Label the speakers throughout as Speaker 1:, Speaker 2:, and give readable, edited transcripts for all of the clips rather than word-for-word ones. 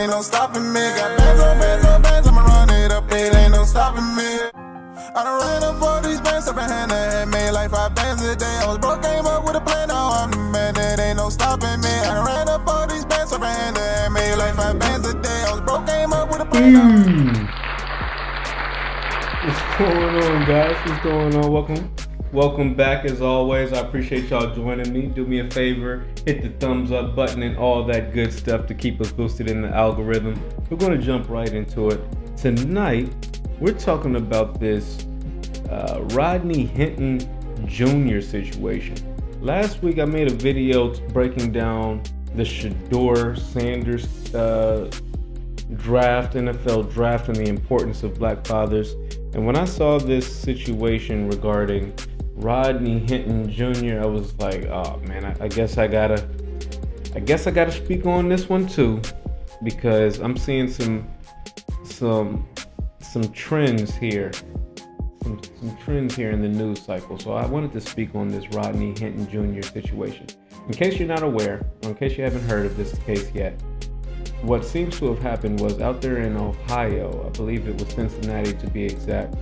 Speaker 1: Ain't no stopping me. Got bands on bands on bands, I'ma run it up. It ain't no stopping me. I done ran up all these bands up in hand and made like 5 bands a day. I was broke, came up with a plan, now I'm the man. That ain't no stopping me. I done ran up all these bands up in hand and made like 5 bands a day. I was broke, came up with a plan.
Speaker 2: What's going on, guys? What's going on? Welcome back. As always, I appreciate y'all joining me. Do me a favor, hit the thumbs up button and all that good stuff to keep us boosted in the algorithm. We're going to jump right into it. Tonight, we're talking about this Rodney Hinton Jr. situation. Last week, I made a video breaking down the Shedeur Sanders NFL draft, and the importance of black fathers. And when I saw this situation regarding Rodney Hinton Jr., I was like, oh man, I guess I gotta speak on this one too, because I'm seeing some trends here, some trends here in the news cycle. So I wanted to speak on this Rodney Hinton Jr. situation. In case you're not aware, or in case you haven't heard of this case yet, what seems to have happened was out there in Ohio, I believe it was Cincinnati to be exact,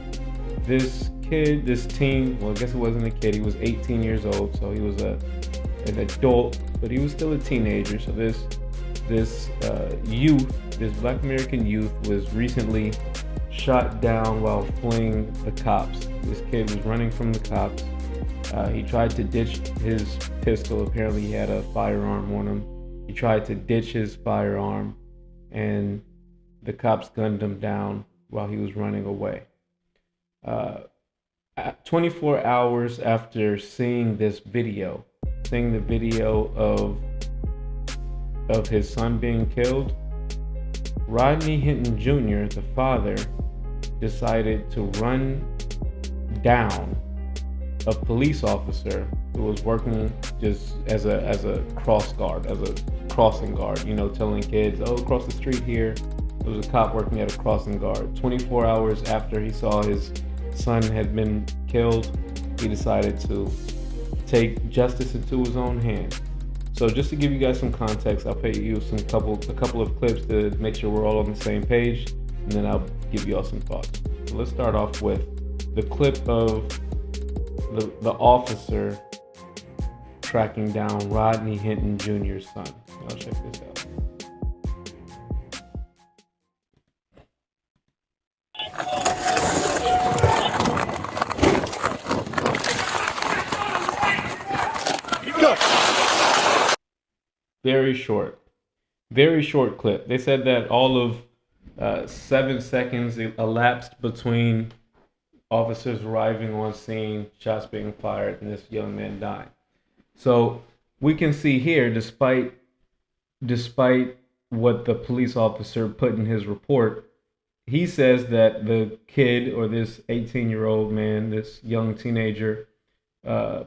Speaker 2: this teen, well, I guess it wasn't a kid, he was 18 years old, so he was an adult, but he was still a teenager. So this black American youth was recently shot down while fleeing the cops. This kid was running from the cops. He tried to ditch his pistol. Apparently he had a firearm on him. He tried to ditch his firearm, and the cops gunned him down while he was running away. 24 hours after seeing the video of his son being killed, Rodney Hinton Jr., the father, decided to run down a police officer who was working just as a crossing guard, telling kids, oh, across the street here. There was a cop working at a crossing guard. 24 hours after he saw his son had been killed, he decided to take justice into his own hands. So just to give you guys some context, I'll play you a couple of clips to make sure we're all on the same page, and then I'll give you all some thoughts. So let's start off with the clip of the officer tracking down Rodney Hinton Jr.'s son. I'll check this out. Go. Very short clip. They said that all of 7 seconds elapsed between officers arriving on scene, shots being fired, and this young man dying. So we can see here, despite what the police officer put in his report, he says that the kid, or this 18-year-old man, this young teenager,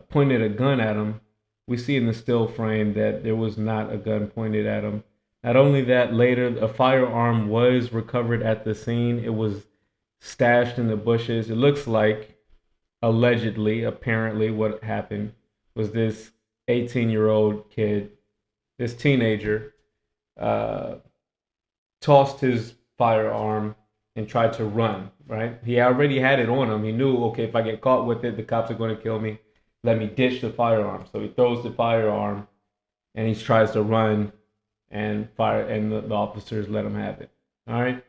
Speaker 2: pointed a gun at him. We see in the still frame that there was not a gun pointed at him. Not only that, later a firearm was recovered at the scene. It was stashed in the bushes. It looks like, apparently what happened was this 18-year-old kid, this teenager, tossed his firearm and tried to run, right? He already had it on him. He knew, okay, if I get caught with it, the cops are going to kill me. Let me ditch the firearm. So he throws the firearm and he tries to run and fire, and the officers let him have it. All right.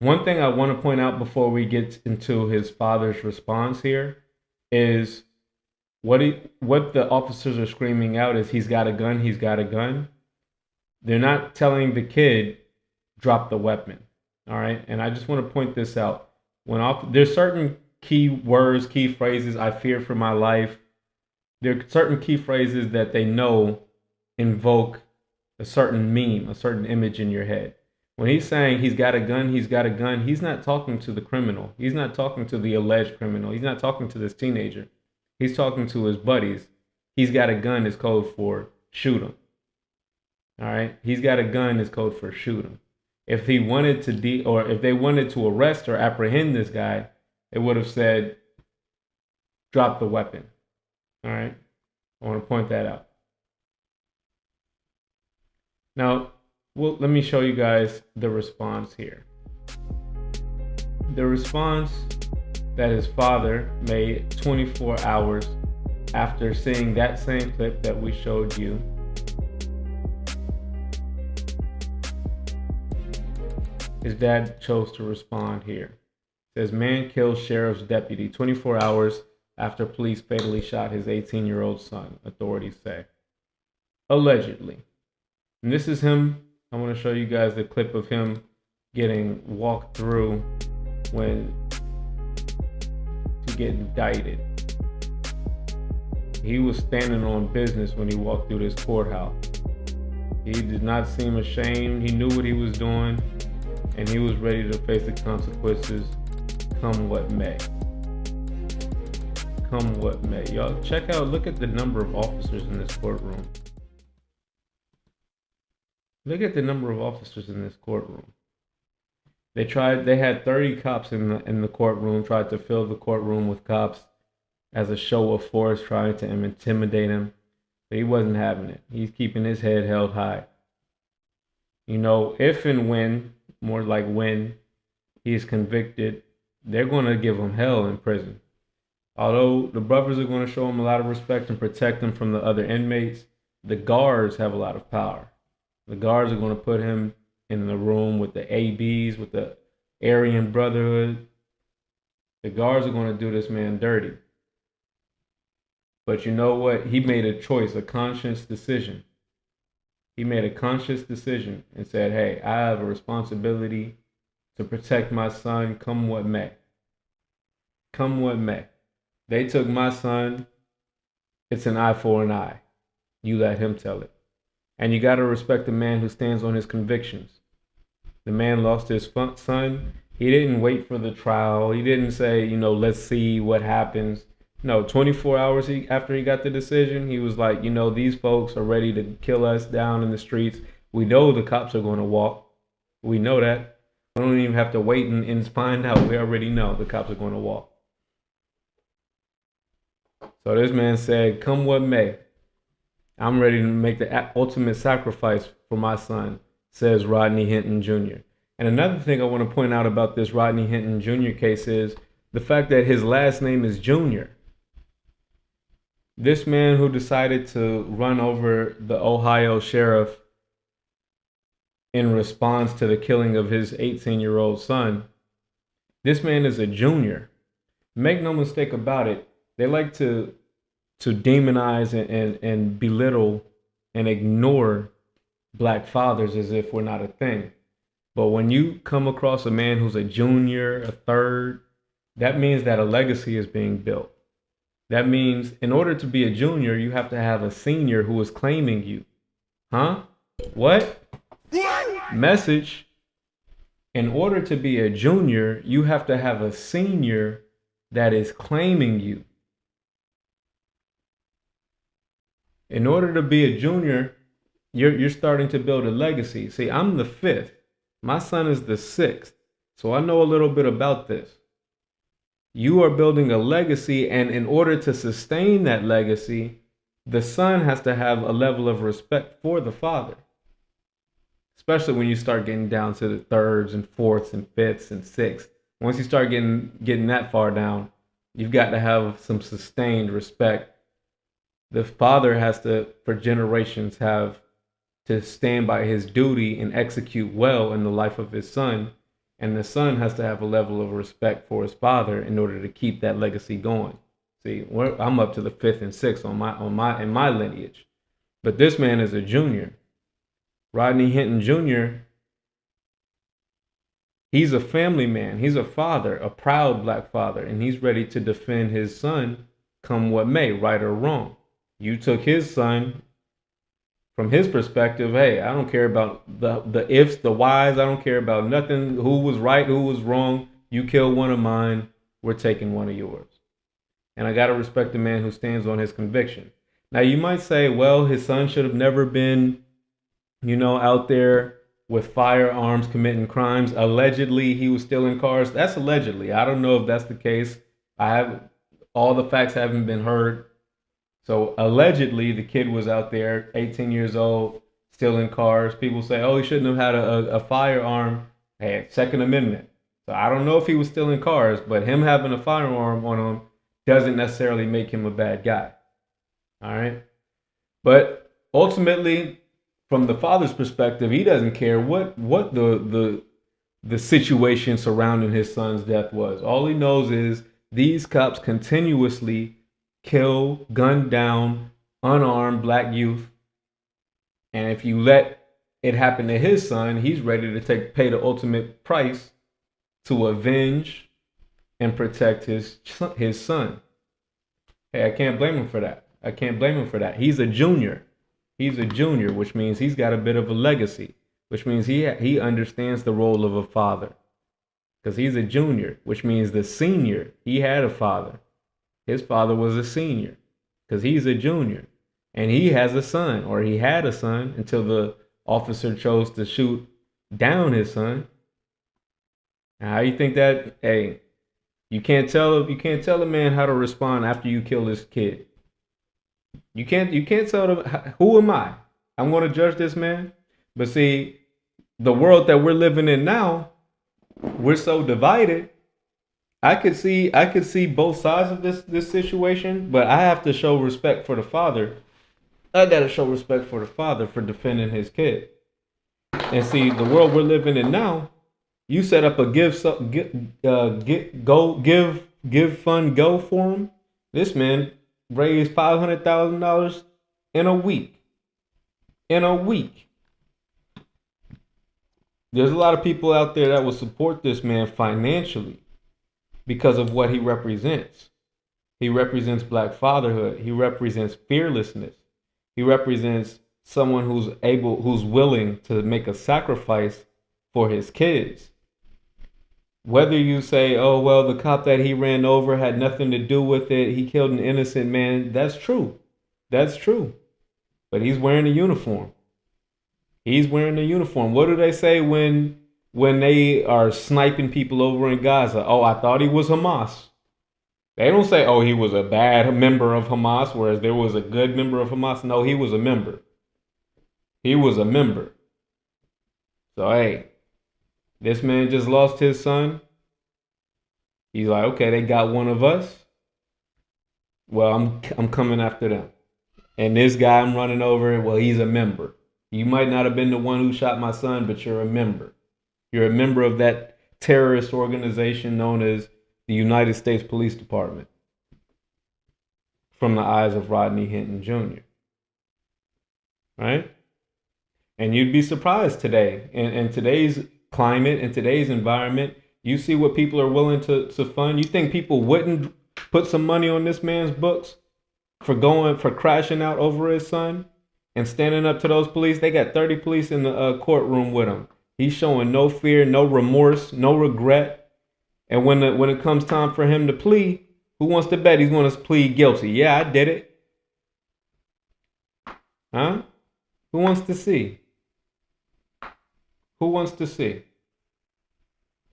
Speaker 2: One thing I want to point out before we get into his father's response here is what the officers are screaming out is, he's got a gun, he's got a gun. They're not telling the kid, drop the weapon. All right. And I just want to point this out. There's certain key words, key phrases, I fear for my life. There are certain key phrases that they know invoke a certain meme, a certain image in your head. When he's saying he's got a gun, he's not talking to the criminal. He's not talking to the alleged criminal. He's not talking to this teenager. He's talking to his buddies. He's got a gun is code for shoot him. All right. He's got a gun is code for shoot him. If he wanted to if they wanted to arrest or apprehend this guy, it would have said, drop the weapon. All right. I want to point that out. Now, Well, let me show you guys the response here. The response that his father made 24 hours after seeing that same clip that we showed you. His dad chose to respond here. It says, man kills sheriff's deputy 24 hours after police fatally shot his 18-year-old son, authorities say. Allegedly. And this is him. I want to show you guys the clip of him getting walked through when to get indicted. He was standing on business when he walked through this courthouse. He did not seem ashamed. He knew what he was doing, and he was ready to face the consequences, come what may. Come what may. Y'all check out, look at the number of officers in this courtroom. Look at the number of officers in this courtroom. They had 30 cops in the courtroom, tried to fill the courtroom with cops as a show of force, trying to intimidate him. But he wasn't having it. He's keeping his head held high. You know, if and when, more like when, he's convicted, they're going to give him hell in prison. Although the brothers are going to show him a lot of respect and protect him from the other inmates, the guards have a lot of power. The guards are going to put him in the room with the ABs, with the Aryan Brotherhood. The guards are going to do this man dirty. But you know what? He made a choice, a conscious decision. He made a conscious decision and said, hey, I have a responsibility to protect my son, come what may. Come what may. They took my son. It's an eye for an eye. You let him tell it. And you got to respect the man who stands on his convictions. The man lost his son. He didn't wait for the trial. He didn't say, let's see what happens. No, 24 hours after he got the decision, he was like, these folks are ready to kill us down in the streets. We know the cops are going to walk. We know that. We don't even have to wait and find out. We already know the cops are going to walk. So this man said, come what may. I'm ready to make the ultimate sacrifice for my son, says Rodney Hinton Jr. And another thing I want to point out about this Rodney Hinton Jr. case is the fact that his last name is Jr. This man who decided to run over the Ohio sheriff in response to the killing of his 18-year-old son, this man is a junior. Make no mistake about it, they like to demonize and belittle and ignore black fathers as if we're not a thing. But when you come across a man who's a junior, a third, that means that a legacy is being built. That means in order to be a junior, you have to have a senior who is claiming you. Huh? What? Message. In order to be a junior, you have to have a senior that is claiming you. In order to be a junior, you're starting to build a legacy. See, I'm the 5th. My son is the 6th. So I know a little bit about this. You are building a legacy, and in order to sustain that legacy, the son has to have a level of respect for the father. Especially when you start getting down to the 3rds and 4ths and 5ths and 6ths. Once you start getting that far down, you've got to have some sustained respect. The father has to, for generations, have to stand by his duty and execute well in the life of his son. And the son has to have a level of respect for his father in order to keep that legacy going. See, I'm up to the 5th and 6th in my lineage. But this man is a junior. Rodney Hinton Jr., he's a family man. He's a father, a proud black father, and he's ready to defend his son come what may, right or wrong. You took his son. From his perspective, hey, I don't care about the ifs, the whys. I don't care about nothing. Who was right, who was wrong. You killed one of mine. We're taking one of yours. And I got to respect the man who stands on his conviction. Now, you might say, well, his son should have never been, out there with firearms committing crimes. Allegedly, he was stealing cars. That's allegedly. I don't know if that's the case. All the facts haven't been heard. So allegedly, the kid was out there, 18 years old, stealing cars. People say, oh, he shouldn't have had a firearm. Hey, Second Amendment. So I don't know if he was stealing cars, but him having a firearm on him doesn't necessarily make him a bad guy. All right. But ultimately, from the father's perspective, he doesn't care what the situation surrounding his son's death was. All he knows is these cops continuously kill, gun down unarmed black youth. And if you let it happen to his son, he's ready to pay the ultimate price to avenge and protect his son. Hey, I can't blame him for that. I can't blame him for that. He's a junior. He's a junior, which means he's got a bit of a legacy, which means he understands the role of a father. Because he's a junior, which means the senior, he had a father. His father was a senior because he's a junior. And he has a son, or he had a son until the officer chose to shoot down his son. Now, how you think that? Hey, you can't tell a man how to respond after you kill his kid. You can't tell them, who am I? I'm going to judge this man. But see, the world that we're living in now, we're so divided. I could see both sides of this situation, but I have to show respect for the father. I got to show respect for the father for defending his kid. And see, the world we're living in now, you set up a give fund go for him. This man raised $500,000 in a week. In a week. There's a lot of people out there that will support this man financially because of what he represents. He represents black fatherhood. He represents fearlessness. He represents someone who's willing to make a sacrifice for his kids. Whether you say, oh, well, the cop that he ran over had nothing to do with it, he killed an innocent man, that's true. That's true. But he's wearing a uniform. He's wearing a uniform. What do they say when they are sniping people over in Gaza? Oh, I thought he was Hamas. They don't say, oh, he was a bad member of Hamas, whereas there was a good member of Hamas. No, he was a member. He was a member. So, hey, this man just lost his son. He's like, okay, they got one of us. Well, I'm coming after them. And this guy I'm running over, well, he's a member. You might not have been the one who shot my son, but you're a member. You're a member of that terrorist organization known as the United States Police Department, from the eyes of Rodney Hinton Jr. Right? And you'd be surprised today, in today's climate, in today's environment, you see what people are willing to fund. You think people wouldn't put some money on this man's books for crashing out over his son and standing up to those police? They got 30 police in the courtroom with him. He's showing no fear, no remorse, no regret. And when it comes time for him to plea, who wants to bet he's going to plead guilty? Yeah, I did it. Huh? Who wants to see? Who wants to see?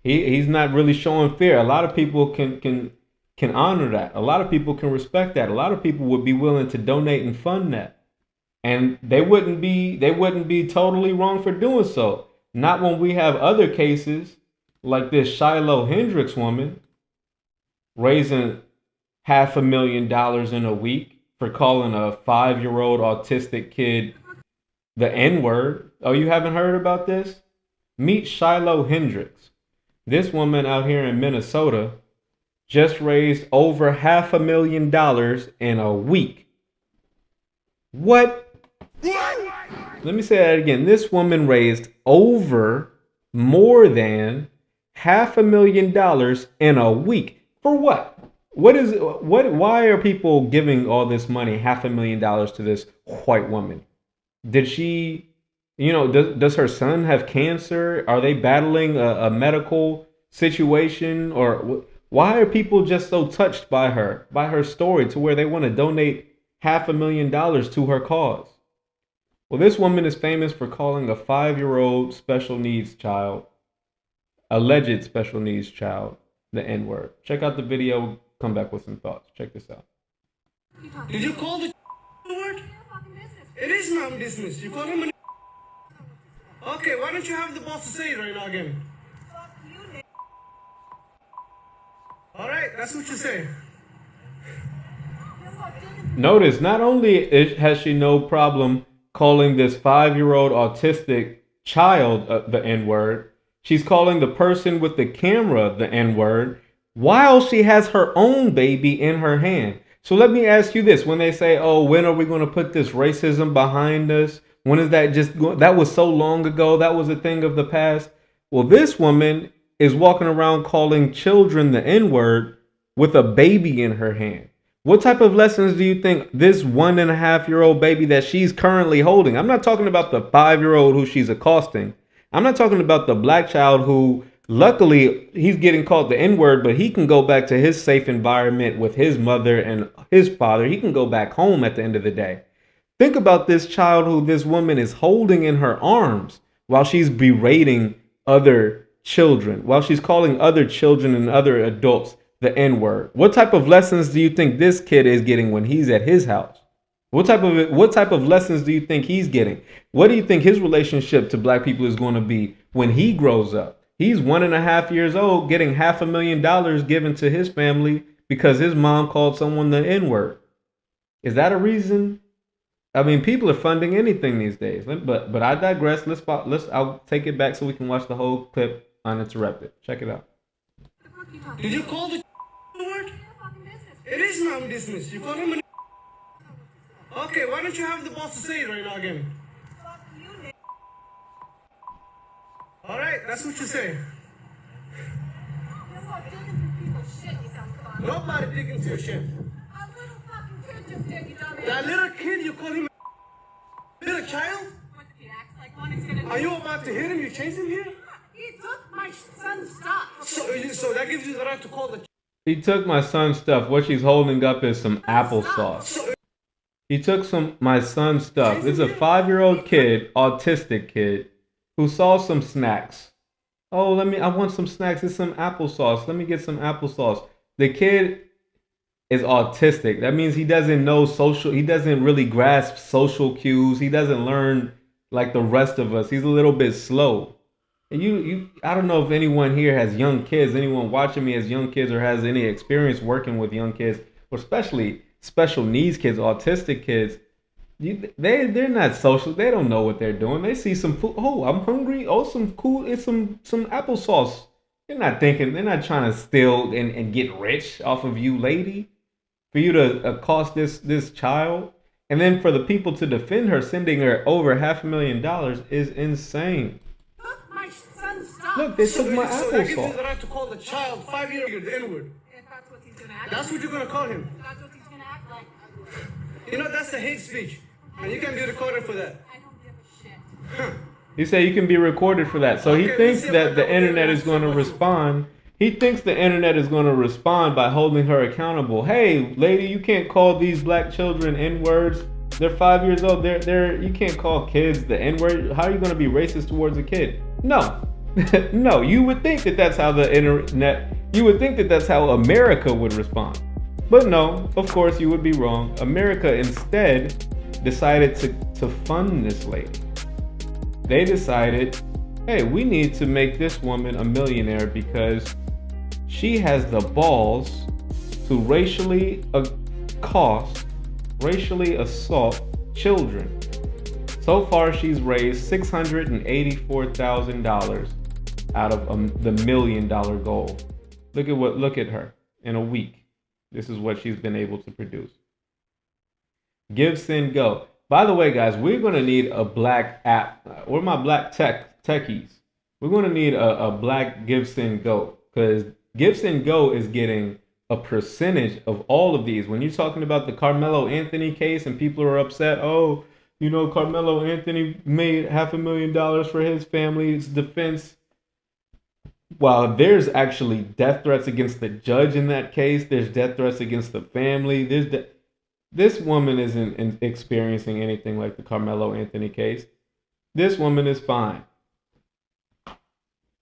Speaker 2: He's not really showing fear. A lot of people can honor that. A lot of people can respect that. A lot of people would be willing to donate and fund that. And they wouldn't be totally wrong for doing so. Not when we have other cases like this Shiloh Hendrix woman raising $500,000 in a week for calling a 5-year-old autistic kid the N-word. Oh, you haven't heard about this? Meet Shiloh Hendrix. This woman out here in Minnesota just raised over $500,000 in a week. What? Let me say that again. This woman raised more than $500,000 in a week. For what? Why are people giving all this money, $500,000 to this white woman? Did she, does her son have cancer? Are they battling a medical situation? Or why are people just so touched by her story to where they want to donate $500,000 to her cause? Well, this woman is famous for calling a 5-year-old special needs child, alleged special needs child, the N-word. Check out the video. Come back with some thoughts. Check this out.
Speaker 3: Did you call the word? It is not business. You call him a Okay, why don't you have the balls to say it right now again?
Speaker 4: Fuck you, Nick.
Speaker 3: Alright, that's what you say.
Speaker 2: Notice, not only has she no problem calling this 5-year-old autistic child the N word, she's calling the person with the camera the N word while she has her own baby in her hand. So let me ask you this: when they say, "Oh, when are we going to put this racism behind us? When is that that was so long ago? That was a thing of the past." Well, this woman is walking around calling children the N word with a baby in her hand. What type of lessons do you think this 1.5-year-old baby that she's currently holding? I'm not talking about the 5-year-old who she's accosting. I'm not talking about the black child who, luckily, he's getting called the N word, but he can go back to his safe environment with his mother and his father. He can go back home at the end of the day. Think about this child who this woman is holding in her arms while she's berating other children, while she's calling other children and other adults the N word. What type of lessons do you think this kid is getting when he's at his house? What type of lessons do you think he's getting? What do you think his relationship to black people is going to be when he grows up? He's 1.5 years old, getting $500,000 given to his family because his mom called someone the N word. Is that a reason? I mean, people are funding anything these days. But I digress. I'll take it back so we can watch the whole clip uninterrupted. Check it out.
Speaker 3: Did you call the word? It is not business. You call him a. Okay, why don't you have the balls to say it right now again?
Speaker 4: Fuck you, Nick.
Speaker 3: Alright, that's what you say.
Speaker 4: You're more digging through people's shit, you dumb fuck.
Speaker 3: Nobody digging into your shit.
Speaker 4: A little fucking kid just did, you dumbass.
Speaker 3: That little kid, you call him a little child?
Speaker 4: What if he acts like one, he's gonna.
Speaker 3: Are you about to hit him? You chase him here?
Speaker 4: He took my son's stuff.
Speaker 3: So that gives you the right to call the.
Speaker 2: He took my son's stuff. What she's holding up is some applesauce. He took my son's stuff. It's a 5-year-old kid, autistic kid, who saw some snacks. Oh, I want some snacks. It's some applesauce. Let me get some applesauce. The kid is autistic. That means he doesn't know he doesn't really grasp social cues. He doesn't learn like the rest of us. He's a little bit slow. And I don't know if anyone here has young kids, anyone watching me has young kids or has any experience working with young kids, or especially special needs kids, autistic kids. They're not social. They don't know what they're doing. They see some food. Oh, I'm hungry. Oh, it's some applesauce. They're not thinking. They're not trying to steal and get rich off of you, lady. For you to accost this child, and then for the people to defend her, sending her over $500,000 is insane. Look, they took my
Speaker 3: So that gives you
Speaker 2: applesauce.
Speaker 3: the right to call the child 5-year-old the N-word.
Speaker 4: If that's what he's gonna act
Speaker 3: That's what you're gonna call him.
Speaker 4: That's what he's gonna act like.
Speaker 3: You know that's a hate speech, and you can be recorded for that.
Speaker 4: I don't give a shit.
Speaker 2: He said you can be recorded for that. So he
Speaker 3: Okay,
Speaker 2: thinks
Speaker 3: let's see
Speaker 2: that
Speaker 3: about
Speaker 2: the
Speaker 3: that.
Speaker 2: internet is going to respond. He thinks the internet is going to respond by holding her accountable. Hey, lady, you can't call these black children N-words. They're 5 years old. You can't call kids the N-word. How are you going to be racist towards a kid? No. No, you would think that that's how the internet, you would think that that's how America would respond. But no, of course you would be wrong. America instead decided to fund this lady. They decided, hey, we need to make this woman a millionaire because she has the balls to racially assault children. So far, she's raised $684,000 out of the $1 million goal. Look at her in a week. This is what she's been able to produce. Give, send, go. By the way, guys, we're going to need a black app. Where are my black techies? We're going to need a black give, send, go, because give, send, go is getting a percentage of all of these. When you're talking about the Carmelo Anthony case and people are upset, oh, you know, Carmelo Anthony made $500,000 for his family's defense. While there's actually death threats against the judge in that case, there's death threats against the family. This woman isn't experiencing anything like the Carmelo Anthony case. This woman is fine.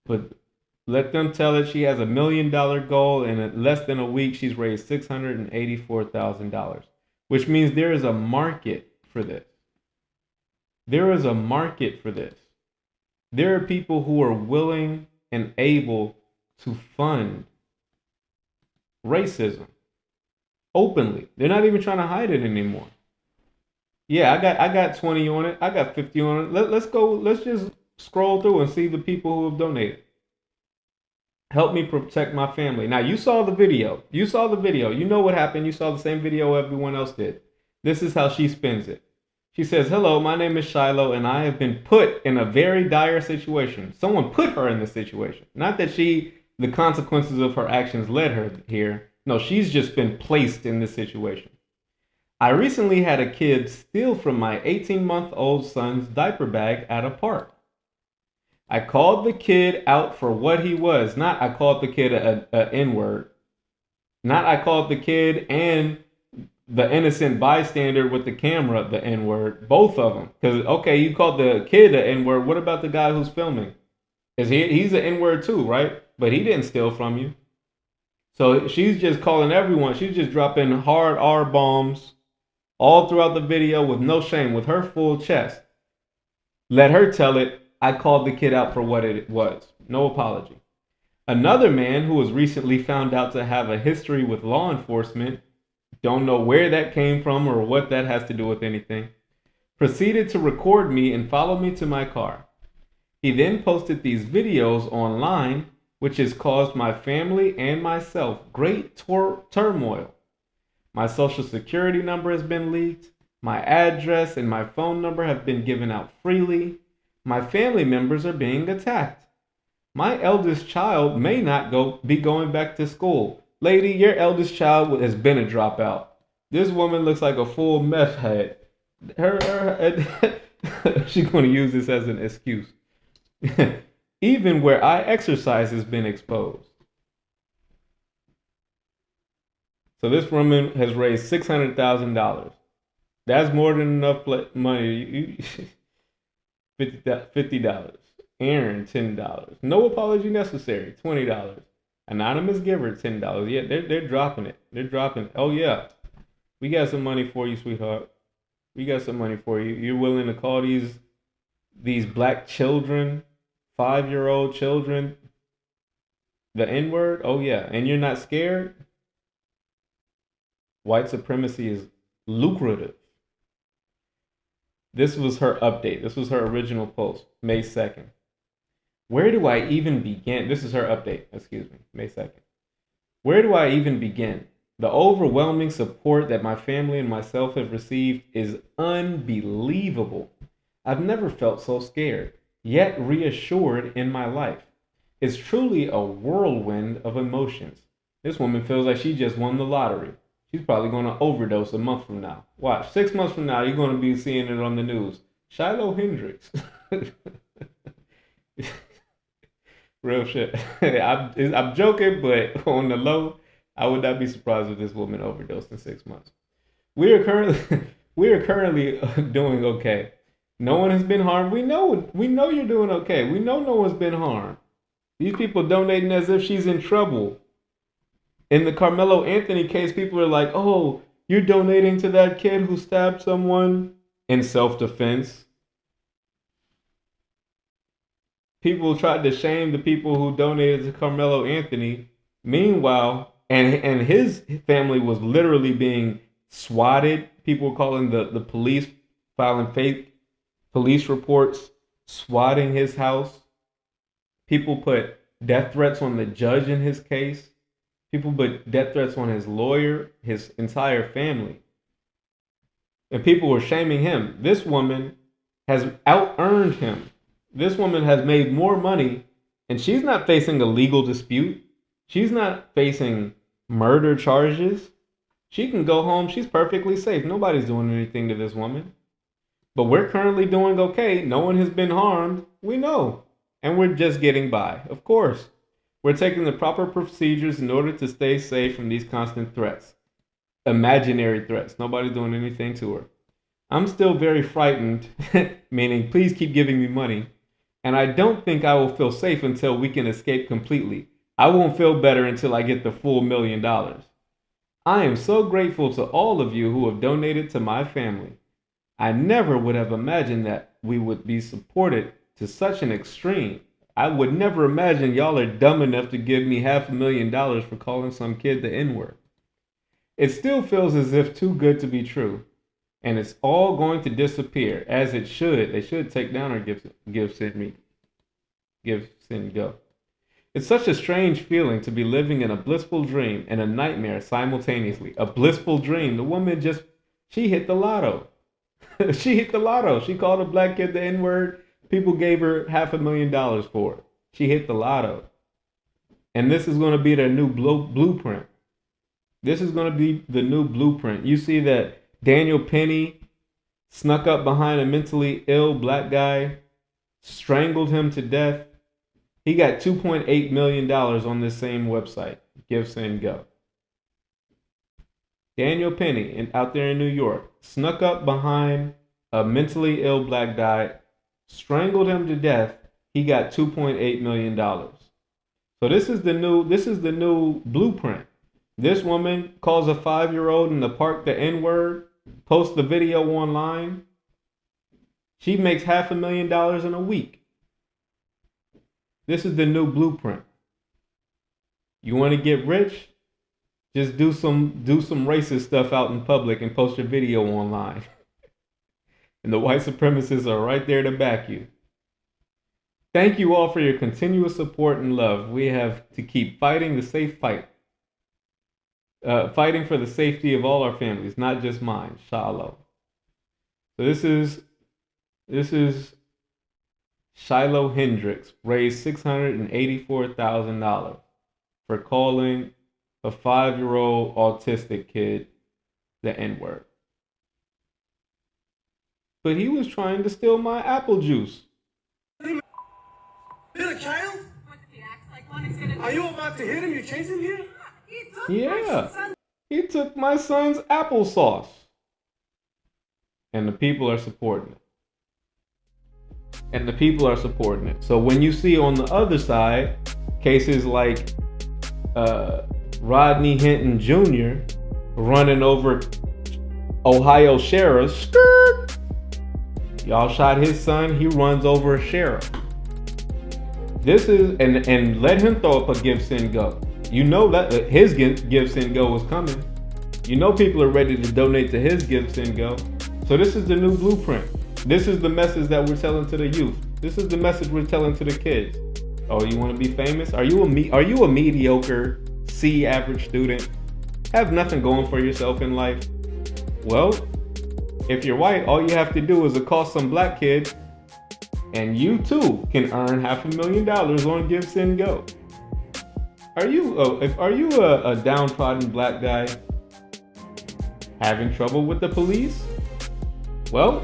Speaker 2: But let them tell her she has $1 million goal, and in less than a week, she's raised $684,000, which means there is a market for this. There is a market for this. There are people who are willing and able to fund racism openly. They're not even trying to hide it anymore. Yeah, I got 20 on it. I got 50 on it. Let's go. Let's just scroll through and see the people who have donated. Help me protect my family. Now, you saw the video. You saw the video. You know what happened. You saw the same video everyone else did. This is how she spins it. She says, hello, my name is Shiloh, and I have been put in a very dire situation. Someone put her in this situation. Not that the consequences of her actions led her here. No, she's just been placed in this situation. I recently had a kid steal from my 18-month-old son's diaper bag at a park. I called the kid out for what he was. Not I called the kid a N-word. Not I called the kid and the innocent bystander with the camera the N-word. Both of them. Because, okay, you called the kid an N-word. What about the guy who's filming? He's an N-word too, right? But he didn't steal from you. So she's just calling everyone. She's just dropping hard R bombs all throughout the video with no shame, with her full chest. Let her tell it. I called the kid out for what it was. No apology. Another man who was recently found out to have a history with law enforcement, don't know where that came from or what that has to do with anything, proceeded to record me and follow me to my car. He then posted these videos online, which has caused my family and myself great turmoil. My social security number has been leaked. My address and my phone number have been given out freely. My family members are being attacked. My eldest child may not be going back to school. Lady, your eldest child has been a dropout. This woman looks like a full meth head. She's going to use this as an excuse. Even where I exercise has been exposed. So this woman has raised $600,000. That's more than enough money. $50. Aaron, $10. No apology necessary, $20. Anonymous giver, $10. Yeah, they're dropping it. They're dropping it. Oh yeah, we got some money for you, sweetheart. We got some money for you. You're willing to call these black children, 5-year-old children, the N-word? Oh yeah, and you're not scared? White supremacy is lucrative. This was her update. This was her original post, May 2nd. Where do I even begin? This is her update, May 2nd. Where do I even begin? The overwhelming support that my family and myself have received is unbelievable. I've never felt so scared, yet reassured in my life. It's truly a whirlwind of emotions. This woman feels like she just won the lottery. She's probably going to overdose a month from now. Watch, 6 months from now, you're going to be seeing it on the news. Shiloh Hendrix. Real shit. I'm joking, but on the low, I would not be surprised if this woman overdosed in 6 months. We are currently doing okay. No one has been harmed. We know you're doing okay. We know no one's been harmed. These people donating as if she's in trouble. In the Carmelo Anthony case, people are like, oh, you're donating to that kid who stabbed someone in self-defense. People tried to shame the people who donated to Carmelo Anthony. Meanwhile, and his family was literally being swatted. People were calling the police, filing fake police reports, swatting his house. People put death threats on the judge in his case. People put death threats on his lawyer, his entire family. And people were shaming him. This woman has out-earned him. This woman has made more money, and she's not facing a legal dispute. She's not facing murder charges. She can go home. She's perfectly safe. Nobody's doing anything to this woman. But we're currently doing okay. No one has been harmed. We know. And we're just getting by. Of course. We're taking the proper procedures in order to stay safe from these constant threats. Imaginary threats. Nobody's doing anything to her. I'm still very frightened, meaning please keep giving me money. And I don't think I will feel safe until we can escape completely. I won't feel better until I get the full $1 million. I am so grateful to all of you who have donated to my family. I never would have imagined that we would be supported to such an extreme. I would never imagine y'all are dumb enough to give me $500,000 for calling some kid the N-word. It still feels as if too good to be true. And it's all going to disappear, as it should. They should take down our give, send, go. It's such a strange feeling to be living in a blissful dream and a nightmare simultaneously. A blissful dream. The woman she hit the lotto. She hit the lotto. She called a black kid the N-word. People gave her $500,000 for it. She hit the lotto. And this is going to be their new blueprint. This is going to be the new blueprint. You see that Daniel Penny snuck up behind a mentally ill black guy, strangled him to death. He got $2.8 million on this same website, Give, Send, Go. Daniel Penny, out there in New York, snuck up behind a mentally ill black guy, strangled him to death. He got $2.8 million. So this is the new blueprint. This woman calls a 5-year-old in the park the N-word, posts the video online. She makes $500,000 in a week. This is the new blueprint. You want to get rich? Just do some racist stuff out in public and post your video online. And the white supremacists are right there to back you. Thank you all for your continuous support and love. We have to keep fighting the safe fight. Fighting for the safety of all our families, not just mine. Shiloh. So this is Shiloh Hendrix raised $684,000 for calling a 5-year-old autistic kid the N-word. But he was trying to steal my apple juice.
Speaker 3: You're a child?
Speaker 4: What if he acts like one? He's gonna.
Speaker 3: Are you about to hit him? You chasing him?
Speaker 4: He took
Speaker 2: Yeah,
Speaker 4: my son.
Speaker 2: he took my son's applesauce. And the people are supporting it. So when you see on the other side cases like Rodney Hinton Jr. running over Ohio sheriffs, y'all shot his son, he runs over a sheriff. This is, and let him throw up a give, send, go. You know that his give, send, go is coming. You know people are ready to donate to his give, send, go. So this is the new blueprint. This is the message that we're telling to the youth. This is the message we're telling to the kids. Oh, you want to be famous? Are you a mediocre C average student? Have nothing going for yourself in life? Well, if you're white, all you have to do is accost some black kid, and you too can earn $500,000 on Give, Send, Go. Are you a downtrodden black guy having trouble with the police? Well,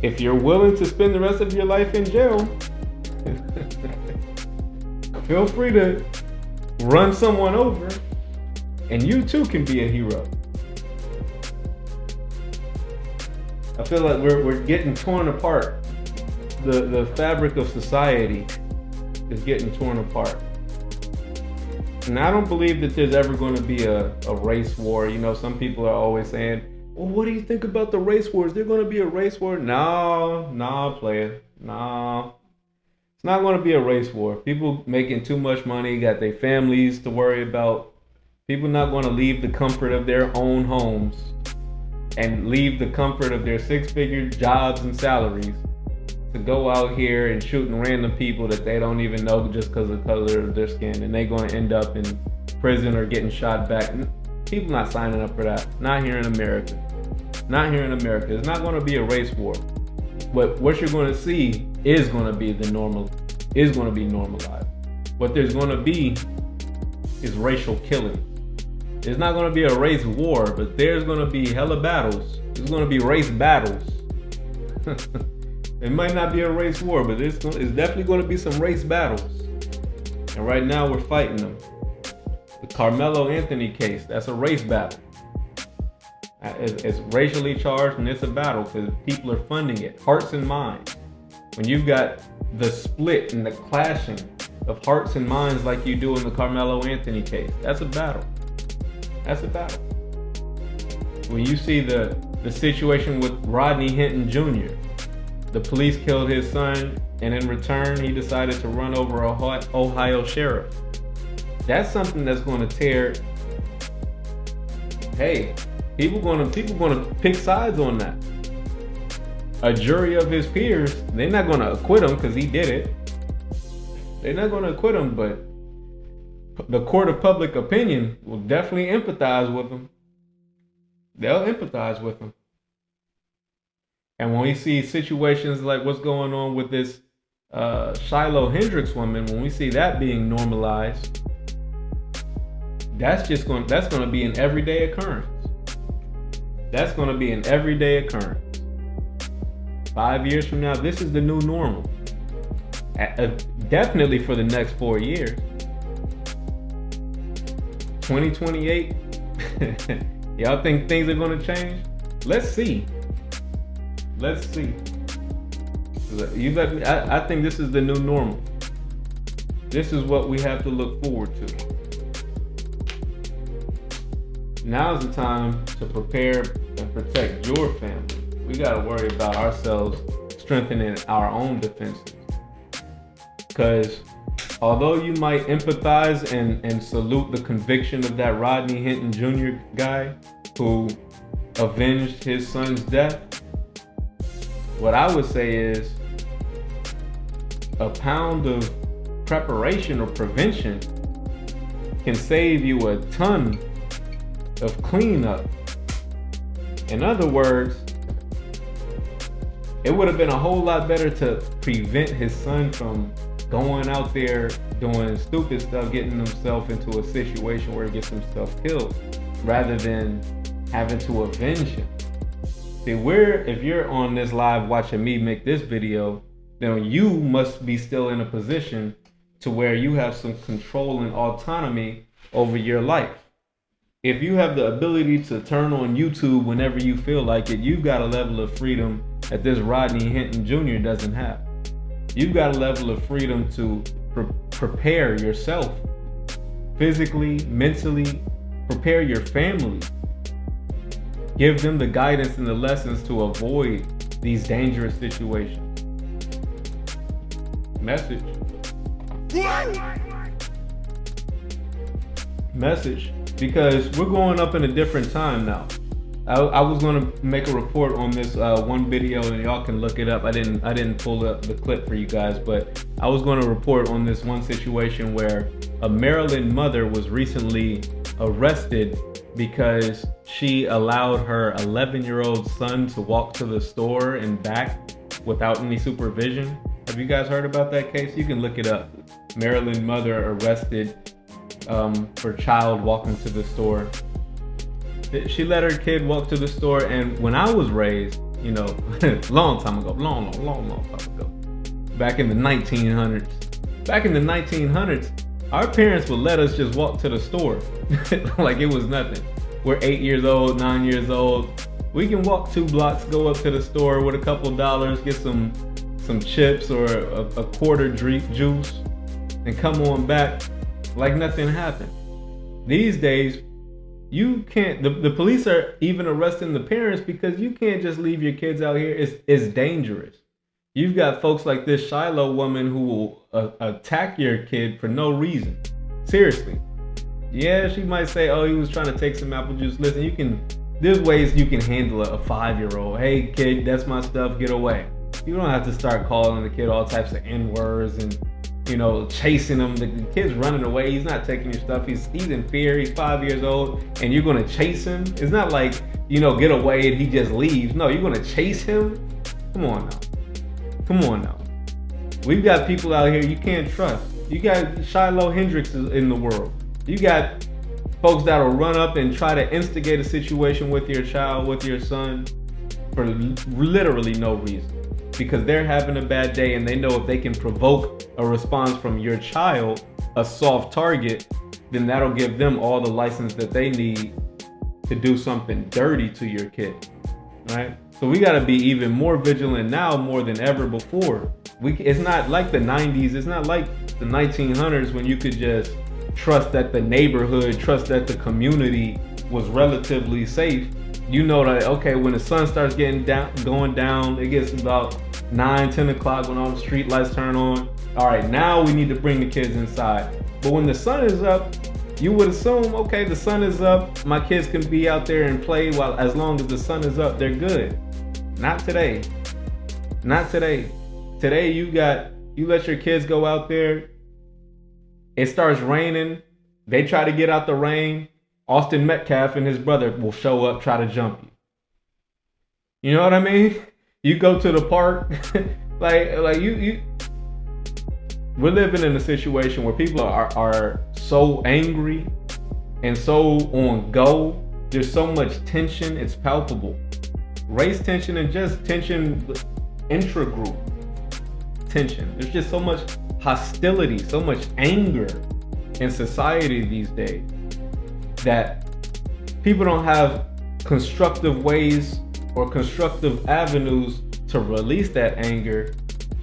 Speaker 2: if you're willing to spend the rest of your life in jail, feel free to run someone over, and you too can be a hero. I feel like we're getting torn apart. The fabric of society is getting torn apart. And I don't believe that there's ever going to be a race war. You know, some people are always saying, well, what do you think about the race wars? Is there going to be a race war? No, player. No. It's not going to be a race war. People making too much money, got their families to worry about. People not going to leave the comfort of their own homes and leave the comfort of their 6-figure jobs and salaries to go out here and shooting random people that they don't even know just because of the color of their skin, and they're going to end up in prison or getting shot back. People not signing up for that. Not here in America. Not here in America. It's not going to be a race war. But what you're going to see is going to be normalized. What there's going to be is racial killing. There's not going to be a race war, but there's going to be hella battles. There's going to be race battles. It might not be a race war, but it's definitely going to be some race battles. And right now we're fighting them. The Carmelo Anthony case, that's a race battle. It's racially charged, and it's a battle because people are funding it. Hearts and minds. When you've got the split and the clashing of hearts and minds like you do in the Carmelo Anthony case, that's a battle. That's a battle. When you see the situation with Rodney Hinton Jr., The police killed his son, and in return, he decided to run over a Ohio sheriff. That's something that's going to tear. Hey, people gonna pick sides on that. A jury of his peers, they're not going to acquit him because he did it. They're not going to acquit him, but the court of public opinion will definitely empathize with him. They'll empathize with him. And when we see situations like what's going on with this Shiloh Hendrix woman, when we see that being normalized, that's going to be an everyday occurrence. That's going to be an everyday occurrence. 5 years from now, this is the new normal. Definitely for the next 4 years. 2028. Y'all think things are going to change? Let's see. Let's see. I think this is the new normal. This is what we have to look forward to. Now is the time to prepare and protect your family. We got to worry about ourselves strengthening our own defenses. Because although you might empathize and salute the conviction of that Rodney Hinton Jr. guy who avenged his son's death, what I would say is a pound of preparation or prevention can save you a ton of cleanup. In other words, it would have been a whole lot better to prevent his son from going out there doing stupid stuff, getting himself into a situation where he gets himself killed, rather than having to avenge him. See, if you're on this live watching me make this video, then you must be still in a position to where you have some control and autonomy over your life. If you have the ability to turn on YouTube whenever you feel like it, you've got a level of freedom that this Rodney Hinton Jr. doesn't have. You've got a level of freedom to prepare yourself physically, mentally, prepare your family. Give them the guidance and the lessons to avoid these dangerous situations. Message. Because we're going up in a different time now. I was going to make a report on this one video, and y'all can look it up. I didn't pull up the clip for you guys, but I was going to report on this one situation where a Maryland mother was recently arrested because she allowed her 11-year-old son to walk to the store and back without any supervision. Have you guys heard about that case? You can look it up. Maryland mother arrested for child walking to the store. She let her kid walk to the store, and when I was raised, long time ago, long time ago, back in the 1900s, our parents would let us just walk to the store like it was nothing. We're 8 years old, 9 years old. We can walk 2 blocks, go up to the store with a couple dollars, get some chips or a quarter juice, and come on back like nothing happened. These days, you can't, the police are even arresting the parents because you can't just leave your kids out here. It's dangerous. You've got folks like this Shiloh woman who will attack your kid for no reason. Seriously. Yeah, she might say, oh, he was trying to take some apple juice. Listen, there's ways you can handle a 5-year-old. Hey kid, that's my stuff, get away. You don't have to start calling the kid all types of N-words and chasing him. The kid's running away. He's not taking your stuff. He's in fear. He's 5 years old, and you're gonna chase him. It's not like get away and he just leaves. No, you're gonna chase him. Come on now. We've got people out here you can't trust. You got Shiloh Hendrix in the world. You got folks that'll run up and try to instigate a situation with your child, with your son, for literally no reason. Because they're having a bad day and they know if they can provoke a response from your child, a soft target, then that'll give them all the license that they need to do something dirty to your kid, right? So we gotta be even more vigilant now more than ever before. It's not like the 90s, it's not like the 1900s when you could just trust that the neighborhood, trust that the community was relatively safe. That, okay, when the sun starts going down, it gets about 9, 10 o'clock when all the street lights turn on. All right, now we need to bring the kids inside. But when the sun is up, you would assume, okay, the sun is up, my kids can be out there and play while, as long as the sun is up, they're good. Not today. Not today. Today you let your kids go out there. It starts raining. They try to get out the rain. Austin Metcalf and his brother will show up, try to jump you. You know what I mean? You go to the park, like you. We're living in a situation where people are so angry and so on go. There's so much tension, it's palpable. Race tension and just tension, intra-group tension. There's just so much hostility, so much anger in society these days that people don't have constructive ways or constructive avenues to release that anger,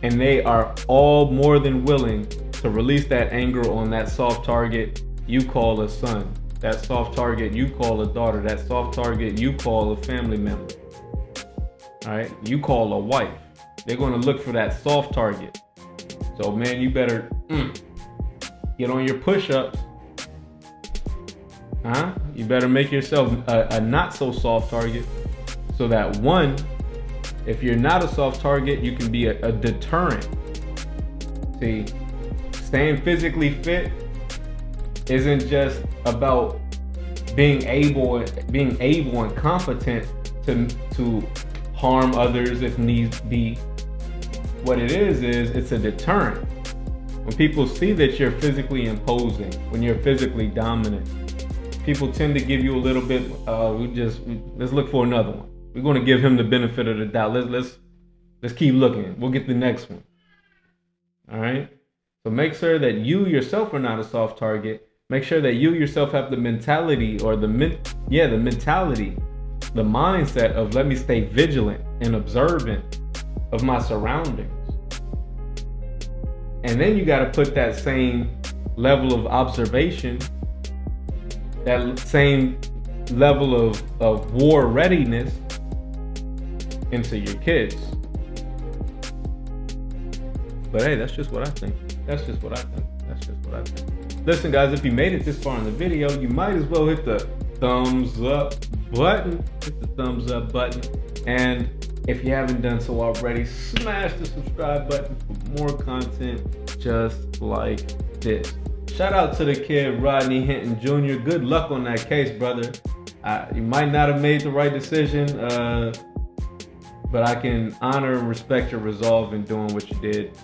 Speaker 2: and they are all more than willing to release that anger on that soft target you call a son, that soft target you call a daughter, that soft target you call a family member. All right, you call a wife. They're going to look for that soft target. So man, you better get on your push-ups. You better make yourself a not so soft target, so that one, if you're not a soft target, you can be a deterrent. See, staying physically fit isn't just about being able and competent to harm others if needs be. What it is it's a deterrent. When people see that you're physically imposing, when you're physically dominant, people tend to give you a little bit, let's look for another one. We're going to give him the benefit of the doubt. Let's keep looking. We'll get the next one. All right. So make sure that you yourself are not a soft target. Make sure that you yourself have the mentality or the mindset of let me stay vigilant and observant of my surroundings. And then you got to put that same level of observation, that same level of war readiness into your kids. But hey, that's just what I think. Listen guys, if you made it this far in the video, you might as well hit the thumbs up button. And if you haven't done so already, smash the subscribe button for more content just like this. Shout out to the kid, Rodney Hinton Jr. Good luck on that case, brother. You might not have made the right decision, but I can honor and respect your resolve in doing what you did.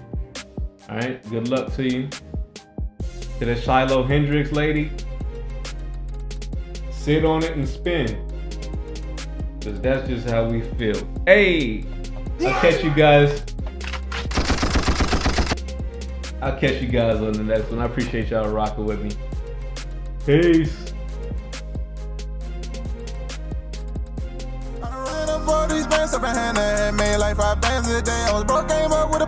Speaker 2: All right, good luck to you. To the Shiloh Hendrix lady, sit on it and spin, because that's just how we feel. Hey, I'll catch you guys on the next one. I appreciate y'all rocking with me. Peace.
Speaker 1: These bands up in hand, that had made like 5 bands a day. I was broke, came up with a